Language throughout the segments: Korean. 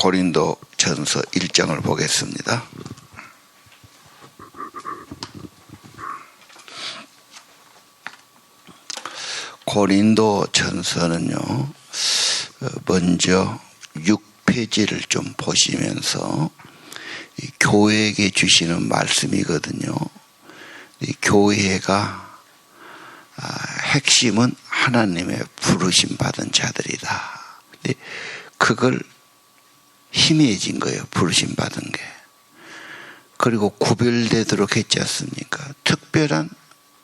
고린도전서 1장을 보겠습니다. 고린도전서는요, 먼저 6페이지를 좀 보시면서 교회에게 주시는 말씀이거든요. 이 교회가 핵심은 하나님의 부르심 받은 자들이다. 그걸 희미해진 거예요. 부르심 받은 게. 그리고 구별되도록 했지 않습니까? 특별한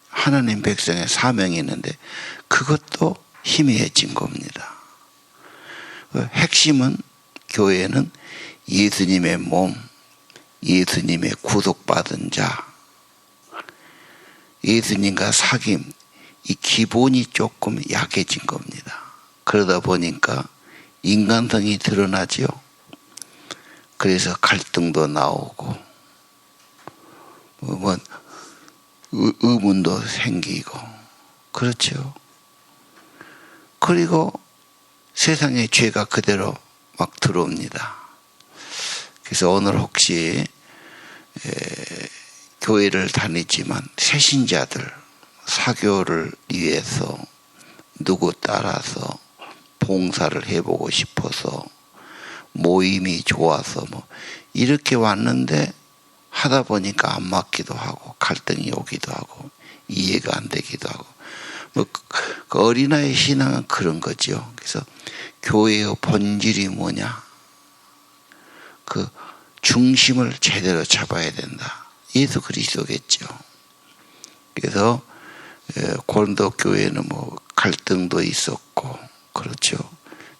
하나님 백성의 사명이 있는데 그것도 희미해진 겁니다. 핵심은 교회는 예수님의 몸, 예수님의 구속받은 자, 예수님과 사귐, 이 기본이 조금 약해진 겁니다. 그러다 보니까 인간성이 드러나죠. 그래서 갈등도 나오고 의문도 생기고 그렇죠. 그리고 세상에 죄가 그대로 막 들어옵니다. 그래서 오늘 혹시 교회를 다니지만 새신자들 사교를 위해서 누구 따라서 봉사를 해보고 싶어서 모임이 좋아서 이렇게 왔는데 하다 보니까 안 맞기도 하고 갈등이 오기도 하고 이해가 안 되기도 하고 그 어린아이 신앙은 그런 거죠. 그래서 교회의 본질이 뭐냐, 그 중심을 제대로 잡아야 된다. 예수 그리스도겠죠. 그래서 고린도 교회는 갈등도 있었고 그렇죠.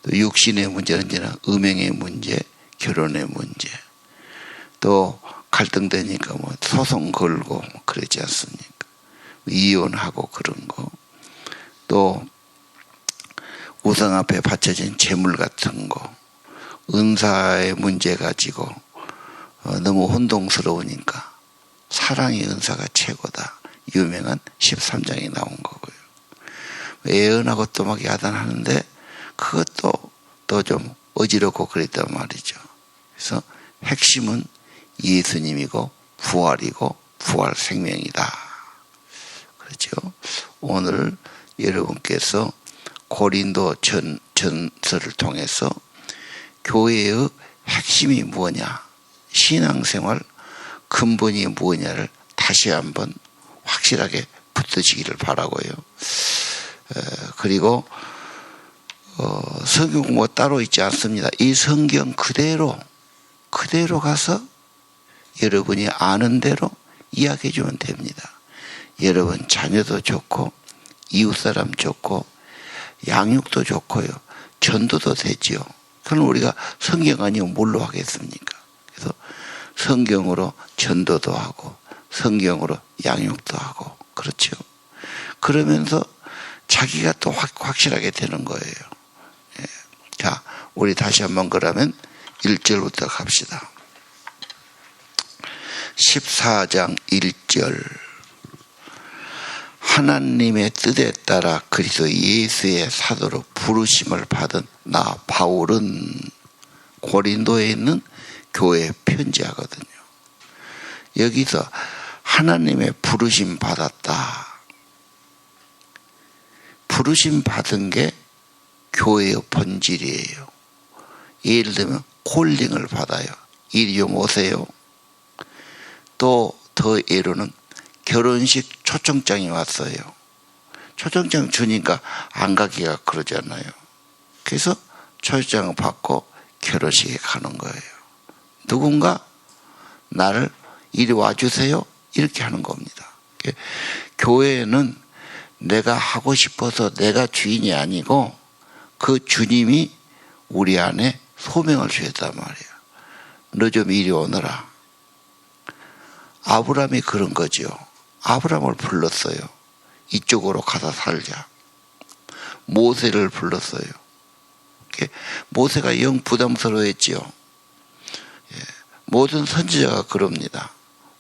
또 육신의 문제는 이제는 음행의 문제, 결혼의 문제, 또 갈등되니까 소송 걸고 그러지 않습니까? 이혼하고 그런 거, 또 우상 앞에 바쳐진 재물 같은 거, 은사의 문제 가지고 너무 혼동스러우니까 사랑의 은사가 최고다. 유명한 13장이 나온 거고요. 애언하고 또 막 야단하는데 그것도 또 좀 어지럽고 그랬단 말이죠. 그래서 핵심은 예수님이고 부활이고 부활 생명이다. 그렇죠. 오늘 여러분께서 고린도 전서를 통해서 교회의 핵심이 뭐냐, 신앙생활 근본이 뭐냐를 다시 한번 확실하게 붙드시기를 바라고요. 그리고 성경 공부 따로 있지 않습니다. 이 성경 그대로 가서 여러분이 아는 대로 이야기해 주면 됩니다. 여러분 자녀도 좋고 이웃사람 좋고 양육도 좋고요. 전도도 되지요. 그럼 우리가 성경 아니면 뭘로 하겠습니까? 그래서 성경으로 전도도 하고 성경으로 양육도 하고 그렇죠. 그러면서 자기가 또 확실하게 되는 거예요. 예. 자, 우리 다시 한번 그러면 1절부터 갑시다. 14장 1절. 하나님의 뜻에 따라 그리스도 예수의 사도로 부르심을 받은 나 바울은 고린도에 있는 교회에 편지하거든요. 여기서 하나님의 부르심 받았다. 부르심 받은 게 교회의 본질이에요. 예를 들면 콜링을 받아요. 이리 좀 오세요. 또 더 예로는 결혼식 초청장이 왔어요. 초청장 주니까 안 가기가 그러잖아요. 그래서 초청장을 받고 결혼식에 가는 거예요. 누군가 나를 이리 와주세요. 이렇게 하는 겁니다. 교회는 내가 하고 싶어서 내가 주인이 아니고 그 주님이 우리 안에 소명을 주셨단 말이에요. 너 좀 이리 오너라. 아브라함이 그런 거죠. 아브라함을 불렀어요. 이쪽으로 가서 살자. 모세를 불렀어요. 모세가 영 부담스러워했지요. 모든 선지자가 그럽니다.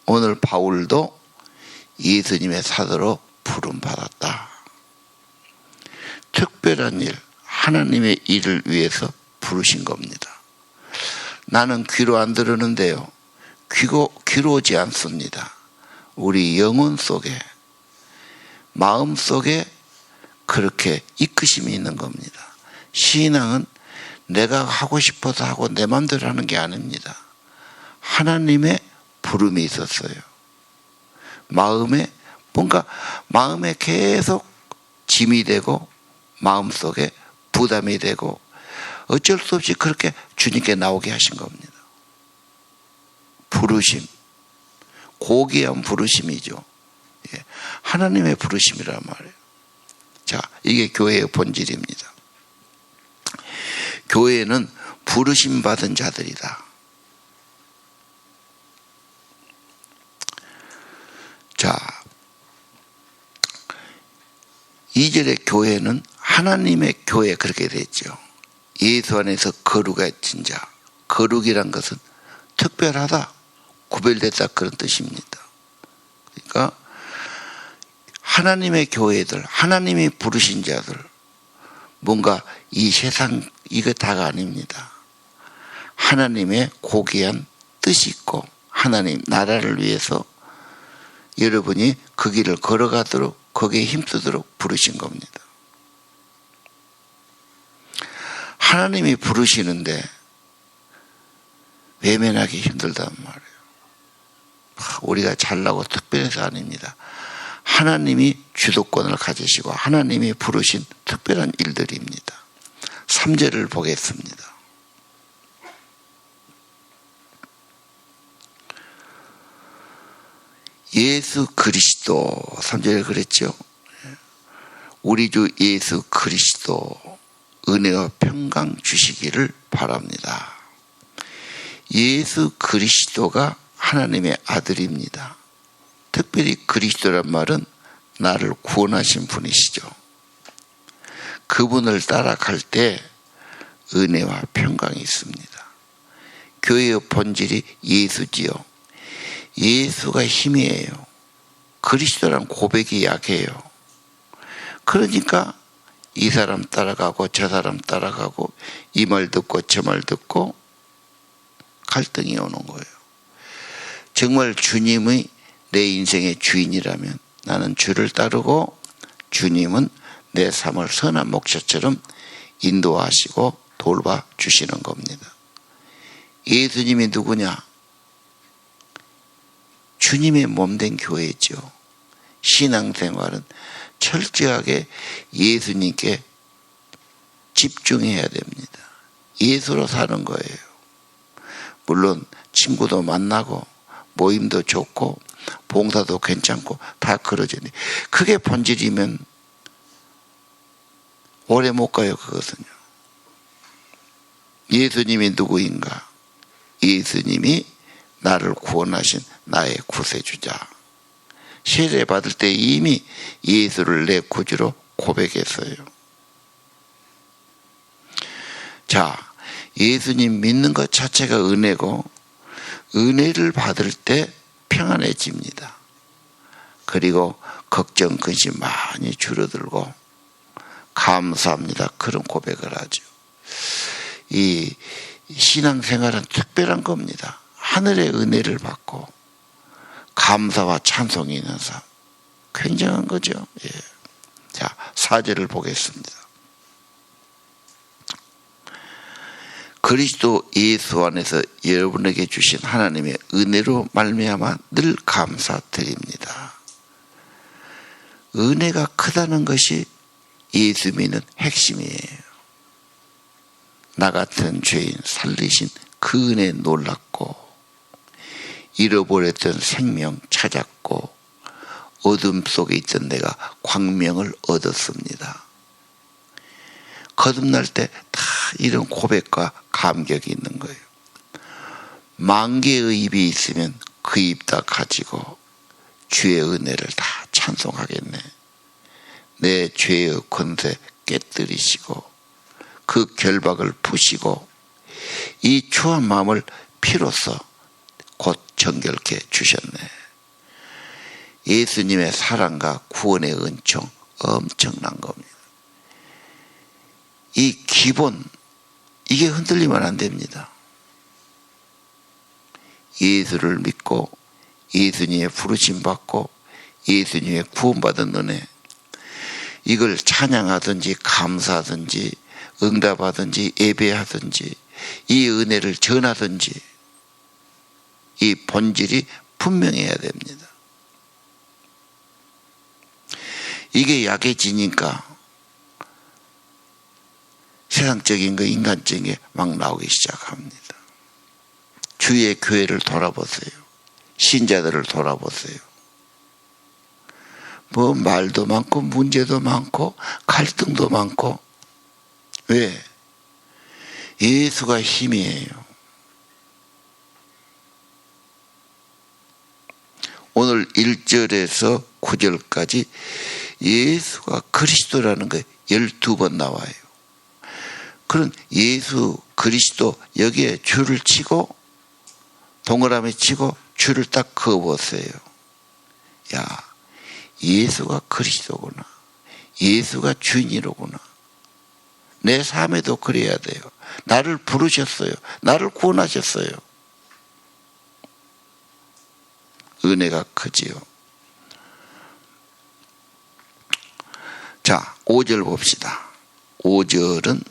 오늘 바울도 예수님의 사도로 부름받았다. 특별한 일, 하나님의 일을 위해서 부르신 겁니다. 나는 귀로 안 들으는데요. 귀로 오지 않습니다. 우리 영혼 속에, 마음 속에 그렇게 이끄심이 있는 겁니다. 신앙은 내가 하고 싶어서 하고 내 마음대로 하는 게 아닙니다. 하나님의 부름이 있었어요. 마음에 계속 짐이 되고 마음속에 부담이 되고 어쩔 수 없이 그렇게 주님께 나오게 하신 겁니다. 부르심, 고귀한 부르심이죠. 하나님의 부르심이란 말이에요. 자, 이게 교회의 본질입니다. 교회는 부르심 받은 자들이다. 자, 2절의 교회는 하나님의 교회, 그렇게 됐죠. 예수 안에서 거룩해진 자. 거룩이란 것은 특별하다, 구별됐다, 그런 뜻입니다. 그러니까 하나님의 교회들, 하나님이 부르신 자들, 뭔가 이 세상 이거 다가 아닙니다. 하나님의 고귀한 뜻이 있고 하나님 나라를 위해서 여러분이 그 길을 걸어가도록, 거기에 힘쓰도록 부르신 겁니다. 하나님이 부르시는데 외면하기 힘들단 말이에요. 우리가 잘나고 특별해서 아닙니다. 하나님이 주도권을 가지시고 하나님이 부르신 특별한 일들입니다. 3절을 보겠습니다. 예수 그리스도, 3절에 그랬죠. 우리 주 예수 그리스도 은혜와 평강 주시기를 바랍니다. 예수 그리스도가 하나님의 아들입니다. 특별히 그리스도란 말은 나를 구원하신 분이시죠. 그분을 따라갈 때 은혜와 평강이 있습니다. 교회의 본질이 예수지요. 예수가 힘이에요. 그리스도란 고백이 약해요. 그러니까 이 사람 따라가고 저 사람 따라가고 이 말 듣고 저 말 듣고 갈등이 오는 거예요. 정말 주님의 내 인생의 주인이라면 나는 주를 따르고 주님은 내 삶을 선한 목자처럼 인도하시고 돌봐 주시는 겁니다. 예수님이 누구냐? 주님의 몸된 교회죠. 신앙생활은 철저하게 예수님께 집중해야 됩니다. 예수로 사는 거예요. 물론 친구도 만나고 모임도 좋고 봉사도 괜찮고 다 그러잖아요. 그게 본질이면 오래 못 가요. 그것은요. 예수님이 누구인가? 예수님이 나를 구원하신 나의 구세주자. 세례 받을 때 이미 예수를 내 구주로 고백했어요. 자, 예수님 믿는 것 자체가 은혜고 은혜를 받을 때 평안해집니다. 그리고 걱정, 근심 많이 줄어들고 감사합니다, 그런 고백을 하죠. 이 신앙생활은 특별한 겁니다. 하늘의 은혜를 받고 감사와 찬송이 있는 삶, 굉장한 거죠. 예. 자, 4절을 보겠습니다. 그리스도 예수 안에서 여러분에게 주신 하나님의 은혜로 말미암아 늘 감사드립니다. 은혜가 크다는 것이 예수 믿는 핵심이에요. 나 같은 죄인 살리신 그 은혜 놀랐고 잃어버렸던 생명 찾았고 어둠 속에 있던 내가 광명을 얻었습니다. 거듭날 때 다 이런 고백과 감격이 있는 거예요. 만 개의 입이 있으면 그 입 다 가지고 주의 은혜를 다 찬송하겠네. 내 죄의 권세 깨뜨리시고 그 결박을 푸시고 이 추한 마음을 피로써 곧 정결케 주셨네. 예수님의 사랑과 구원의 은총 엄청난 겁니다. 이 기본, 이게 흔들리면 안 됩니다. 예수를 믿고 예수님의 부르심 받고 예수님의 구원받은 은혜, 이걸 찬양하든지 감사하든지 응답하든지 예배하든지 이 은혜를 전하든지 이 본질이 분명해야 됩니다. 이게 약해지니까 세상적인 거, 인간적인 게 막 나오기 시작합니다. 주위의 교회를 돌아보세요. 신자들을 돌아보세요. 뭐 말도 많고 문제도 많고 갈등도 많고. 왜? 예수가 힘이에요. 오늘 1절에서 9절까지 예수가 그리스도라는 게 12번 나와요. 그런 예수 그리스도, 여기에 줄을 치고 동그라미 치고 줄을 딱 그어보세요. 야, 예수가 그리스도구나. 예수가 주인이로구나. 내 삶에도 그래야 돼요. 나를 부르셨어요. 나를 구원하셨어요. 은혜가 크지요. 자, 5절 봅시다. 5절은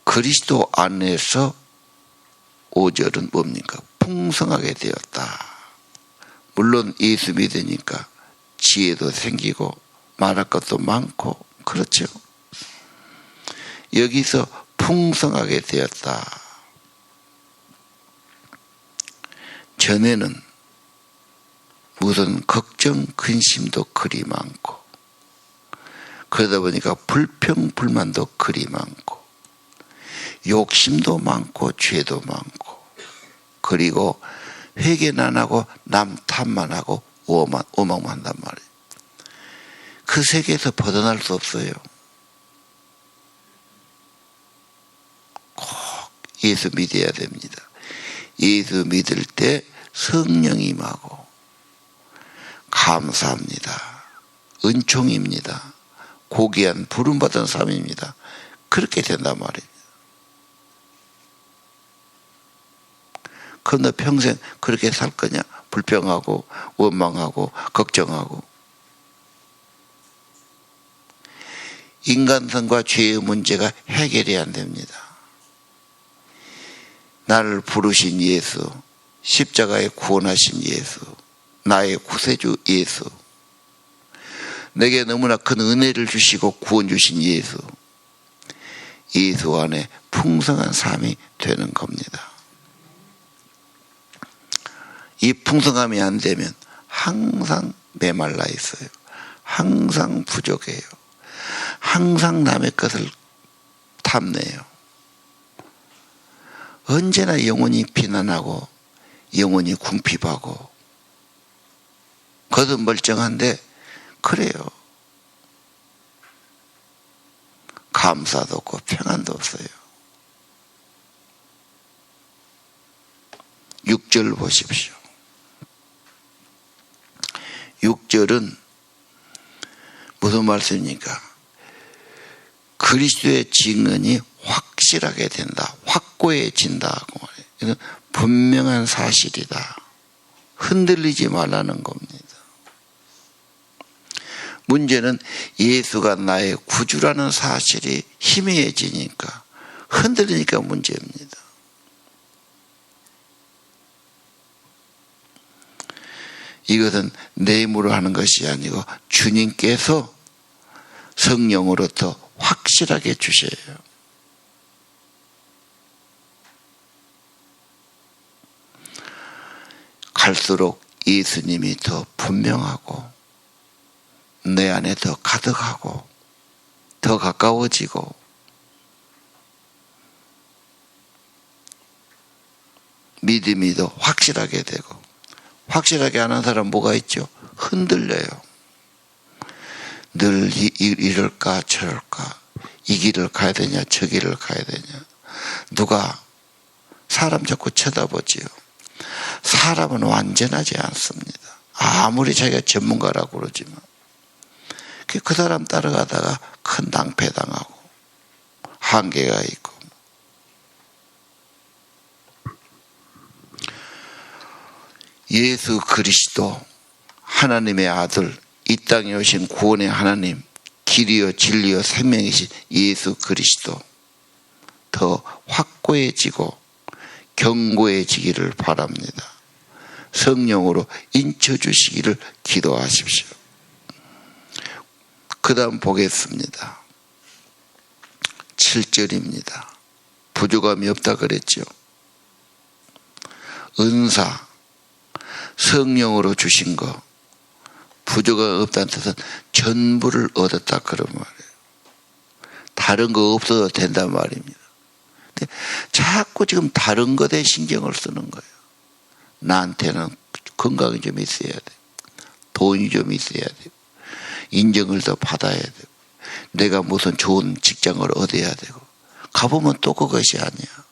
그리스도 안에서, 5절은 뭡니까? 풍성하게 되었다. 물론 예수 믿으니까 지혜도 생기고 말할 것도 많고 그렇죠. 여기서 풍성하게 되었다. 전에는 무슨 걱정, 근심도 그리 많고, 그러다 보니까 불평불만도 그리 많고, 욕심도 많고 죄도 많고, 그리고 회개는 안 하고 남 탓만 하고 오만만 한단 말이에요. 그 세계에서 벗어날 수 없어요. 꼭 예수 믿어야 됩니다. 예수 믿을 때 성령이 임하고 감사합니다. 은총입니다. 고귀한 부름받은 삶입니다. 그렇게 된단 말이에요. 그럼 너 평생 그렇게 살 거냐? 불평하고 원망하고 걱정하고. 인간성과 죄의 문제가 해결이 안 됩니다. 나를 부르신 예수, 십자가에 구원하신 예수, 나의 구세주 예수, 내게 너무나 큰 은혜를 주시고 구원 주신 예수, 예수 안에 풍성한 삶이 되는 겁니다. 이 풍성함이 안 되면 항상 메말라 있어요. 항상 부족해요. 항상 남의 것을 탐내요. 언제나 영혼이 비난하고 영혼이 궁핍하고 겉은 멀쩡한데 그래요. 감사도 없고 평안도 없어요. 6절 보십시오. 6절은 무슨 말씀입니까? 그리스도의 증언이 확실하게 된다. 확고해진다고 말해요. 이건 분명한 사실이다. 흔들리지 말라는 겁니다. 문제는 예수가 나의 구주라는 사실이 희미해지니까, 흔들리니까 문제입니다. 이것은 내 힘으로 하는 것이 아니고 주님께서 성령으로 더 확실하게 주셔요. 갈수록 예수님이 더 분명하고 내 안에 더 가득하고 더 가까워지고, 믿음이 더 확실하게 되고. 확실하게 하는 사람 뭐가 있죠? 흔들려요. 늘 이럴까 저럴까, 이 길을 가야 되냐 저 길을 가야 되냐. 누가 사람 자꾸 쳐다보지요. 사람은 완전하지 않습니다. 아무리 자기가 전문가라고 그러지만 그 사람 따라가다가 큰 낭패당하고 한계가 있고. 예수 그리스도 하나님의 아들, 이 땅에 오신 구원의 하나님, 길이요 진리요 생명이신 예수 그리스도 더 확고해지고 견고해지기를 바랍니다. 성령으로 인쳐주시기를 기도하십시오. 그 다음 보겠습니다. 7절입니다. 부족함이 없다 그랬죠. 은사, 성령으로 주신 거, 부족함이 없다는 뜻은 전부를 얻었다 그런 말이에요. 다른 거 없어도 된단 말입니다. 근데 자꾸 지금 다른 것에 신경을 쓰는 거예요. 나한테는 건강이 좀 있어야 돼. 돈이 좀 있어야 돼. 인정을 더 받아야 되고, 내가 무슨 좋은 직장을 얻어야 되고, 가보면 또 그것이 아니야.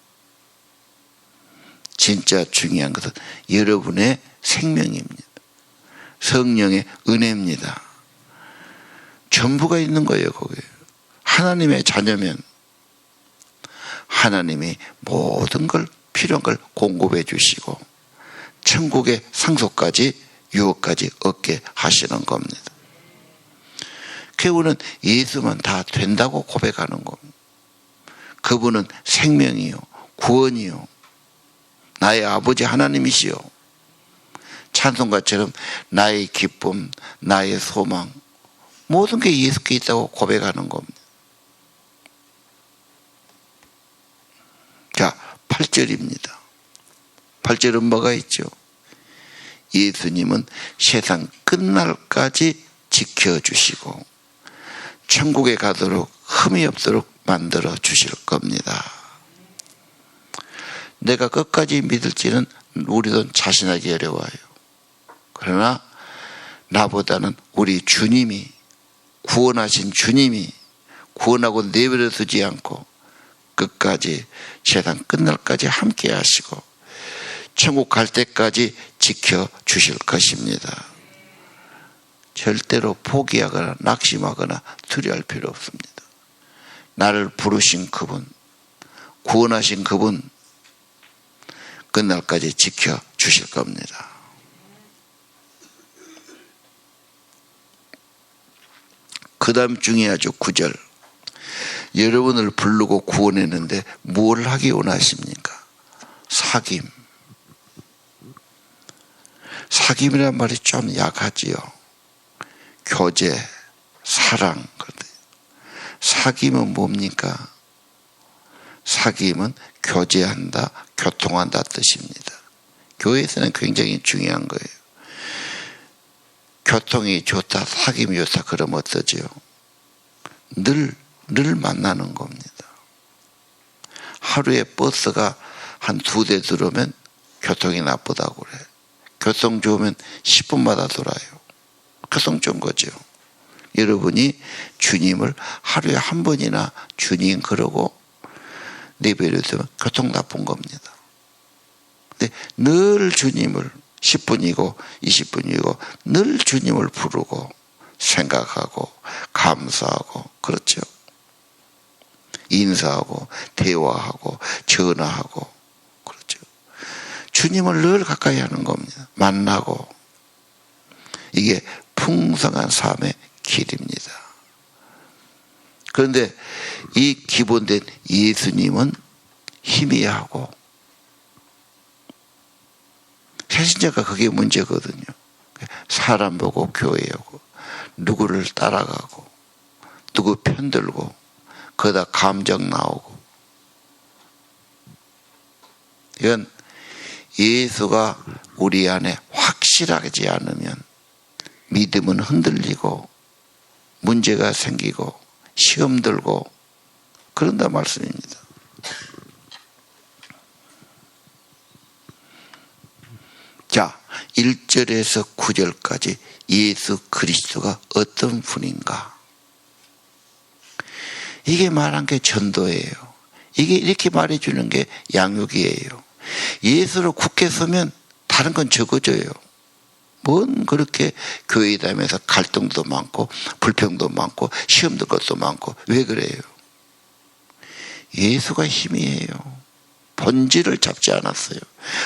진짜 중요한 것은 여러분의 생명입니다. 성령의 은혜입니다. 전부가 있는 거예요, 거기에. 하나님의 자녀면 하나님이 모든 걸, 필요한 걸 공급해 주시고 천국의 상속까지, 유업까지 얻게 하시는 겁니다. 그분은 예수만 다 된다고 고백하는 겁니다. 그분은 생명이요, 구원이요, 나의 아버지 하나님이시요, 찬송가처럼 나의 기쁨, 나의 소망, 모든 게 예수께 있다고 고백하는 겁니다. 자, 8절입니다. 8절은 뭐가 있죠? 예수님은 세상 끝날까지 지켜주시고 천국에 가도록 흠이 없도록 만들어 주실 겁니다. 내가 끝까지 믿을지는 우리도 자신하기 어려워요. 그러나 나보다는 우리 주님이, 구원하신 주님이 구원하고 내버려 두지 않고 끝까지, 세상 끝날까지 함께 하시고 천국 갈 때까지 지켜주실 것입니다. 절대로 포기하거나 낙심하거나 두려워할 필요 없습니다. 나를 부르신 그분, 구원하신 그분 끝날까지 지켜주실 겁니다. 그 다음 중요하죠. 9절. 여러분을 부르고 구원했는데 뭘 하기 원하십니까? 사귐. 사귐이란 말이 좀 약하지요. 교제, 사랑. 사귐은 뭡니까? 사귐은 교제한다, 교통한다 뜻입니다. 교회에서는 굉장히 중요한 거예요. 교통이 좋다, 사귐이 좋다 그러면 어떠지요? 늘 만나는 겁니다. 하루에 버스가 한 2대 들어오면 교통이 나쁘다고 그래. 교통 좋으면 10분마다 돌아요. 교통 좋은 거죠. 여러분이 주님을 하루에 한 번이나 주님 그러고 내버려 두면 교통 나쁜 겁니다. 근데 늘 주님을 10분이고 20분이고 늘 주님을 부르고 생각하고 감사하고, 그렇죠. 인사하고 대화하고 전화하고, 그렇죠. 주님을 늘 가까이 하는 겁니다. 만나고. 이게 풍성한 삶의 길입니다. 그런데 이 기본된 예수님은 희미하고, 새신자가 그게 문제거든요. 사람 보고 교회하고 누구를 따라가고 누구 편들고 거기다 감정 나오고, 이건 예수가 우리 안에 확실하지 않으면 믿음은 흔들리고 문제가 생기고 시험 들고 그런다 말씀입니다. 자, 1절에서 9절까지 예수 그리스도가 어떤 분인가? 이게 말한 게 전도예요. 이게 이렇게 말해주는 게 양육이에요. 예수를 굳게 서면 다른 건 적어져요. 뭔 그렇게 교회 다니면서 갈등도 많고 불평도 많고 시험 들 것도 많고, 왜 그래요? 예수가 힘이에요. 본질을 잡지 않았어요.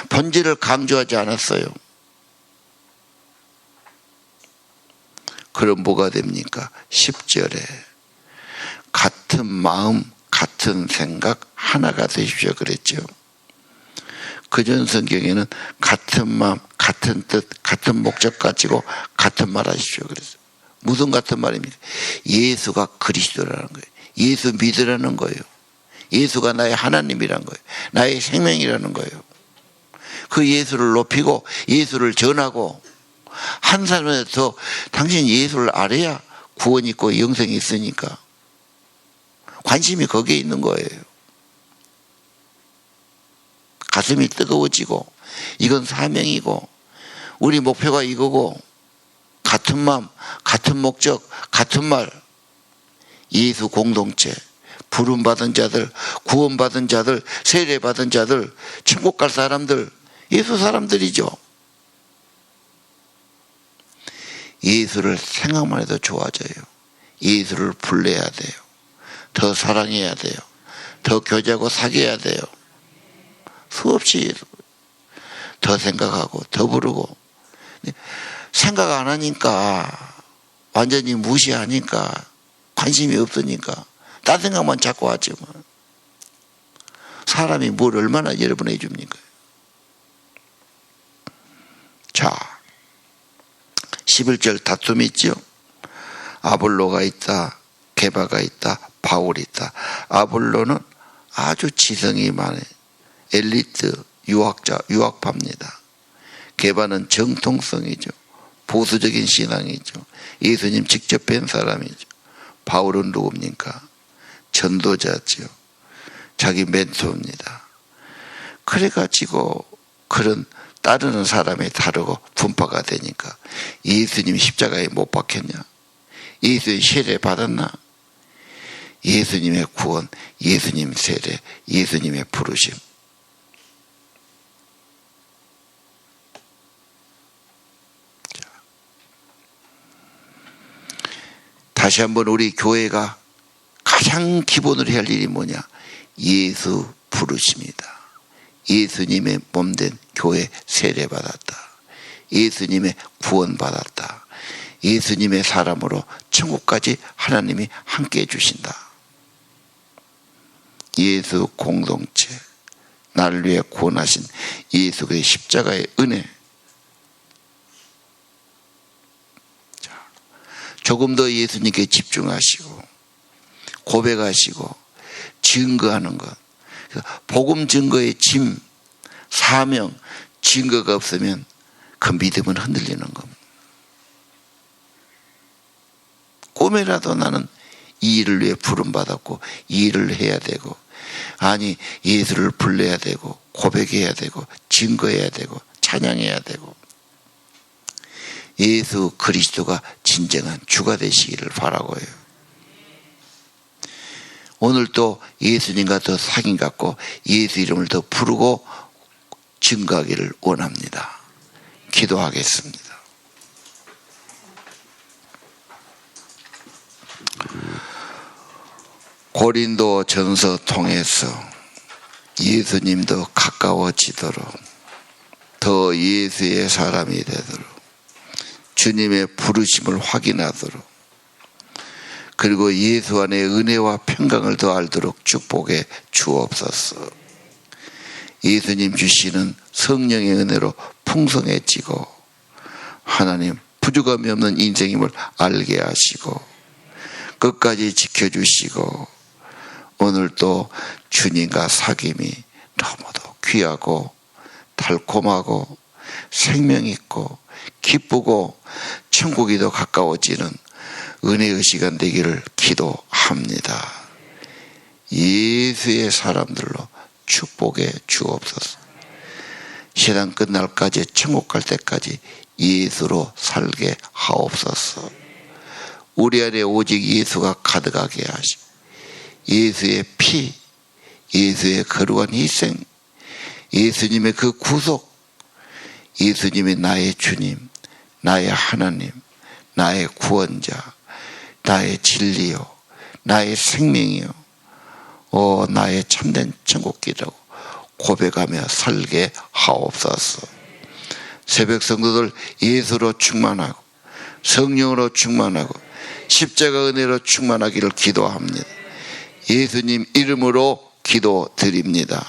본질을 강조하지 않았어요. 그럼 뭐가 됩니까? 10절에 같은 마음, 같은 생각, 하나가 되십시오 그랬죠. 그전 성경에는 같은 마음, 같은 뜻, 같은 목적 가지고 같은 말 하십시오 그랬어요. 무슨 같은 말입니까? 예수가 그리스도라는 거예요. 예수 믿으라는 거예요. 예수가 나의 하나님이라는 거예요. 나의 생명이라는 거예요. 그 예수를 높이고 예수를 전하고 한 사람에 더 당신 예수를 알아야 구원이 있고 영생이 있으니까 관심이 거기에 있는 거예요. 가슴이 뜨거워지고 이건 사명이고 우리 목표가 이거고 같은 마음, 같은 목적, 같은 말 예수 공동체 부름받은 자들, 구원받은 자들, 세례받은 자들, 천국 갈 사람들 예수 사람들이죠. 예수를 생각만 해도 좋아져요. 예수를 불러야 돼요. 더 사랑해야 돼요. 더 교제하고 사귀어야 돼요. 수없이 더 생각하고 더 부르고 생각 안 하니까 완전히 무시하니까 관심이 없으니까 딴 생각만 자꾸 하지 뭐. 사람이 뭘 얼마나 여러분 해줍니까? 자 11절 다툼이 있죠. 아볼로가 있다, 게바가 있다, 바울이 있다. 아볼로는 아주 지성이 많아요. 엘리트 유학자, 유학파입니다. 게바는 정통성이죠. 보수적인 신앙이죠. 예수님 직접 뵌 사람이죠. 바울은 누굽니까? 전도자죠. 자기 멘토입니다. 그래가지고 그런 따르는 사람이 다르고 분파가 되니까 예수님 십자가에 못 박혔냐? 예수님 세례 받았나? 예수님의 구원, 예수님 세례, 예수님의 부르심. 다시 한번 우리 교회가 가장 기본으로 해야 할 일이 뭐냐? 예수 부르심이다. 예수님의 몸된 교회 세례 받았다. 예수님의 구원 받았다. 예수님의 사람으로 천국까지 하나님이 함께 해주신다. 예수 공동체, 나를 위해 구원하신 예수 그리스도의 십자가의 은혜. 자, 조금 더 예수님께 집중하시고 고백하시고 증거하는 것. 복음 증거의 짐, 사명, 증거가 없으면 그 믿음은 흔들리는 겁니다. 꿈이라도 나는 이 일을 위해 부름받았고 이 일을 해야 되고 아니 예수를 불러야 되고 고백해야 되고 증거해야 되고 찬양해야 되고 예수 그리스도가 진정한 주가 되시기를 바라고요. 오늘 또 예수님과 더 사귐 갖고 예수 이름을 더 부르고 증거하기를 원합니다. 기도하겠습니다. 고린도 전서 통해서 예수님도 가까워지도록 더 예수의 사람이 되도록 주님의 부르심을 확인하도록 그리고 예수 안에 은혜와 평강을 더 알도록 축복해 주옵소서. 예수님 주시는 성령의 은혜로 풍성해지고 하나님 부족함이 없는 인생임을 알게 하시고 끝까지 지켜주시고 오늘 또 주님과 사귐이 너무도 귀하고 달콤하고 생명 있고 기쁘고 천국이 더 가까워지는 은혜의 시간 되기를 기도합니다. 예수의 사람들로 축복해 주옵소서. 세상 끝날까지 천국 갈 때까지 예수로 살게 하옵소서. 우리 안에 오직 예수가 가득하게 하시고 예수의 피, 예수의 거룩한 희생, 예수님의 그 구속, 예수님이 나의 주님, 나의 하나님, 나의 구원자, 나의 진리요, 나의 생명이요, 나의 참된 천국길이라고 고백하며 살게 하옵소서. 새벽 성도들 예수로 충만하고 성령으로 충만하고 십자가 은혜로 충만하기를 기도합니다. 예수님 이름으로 기도드립니다.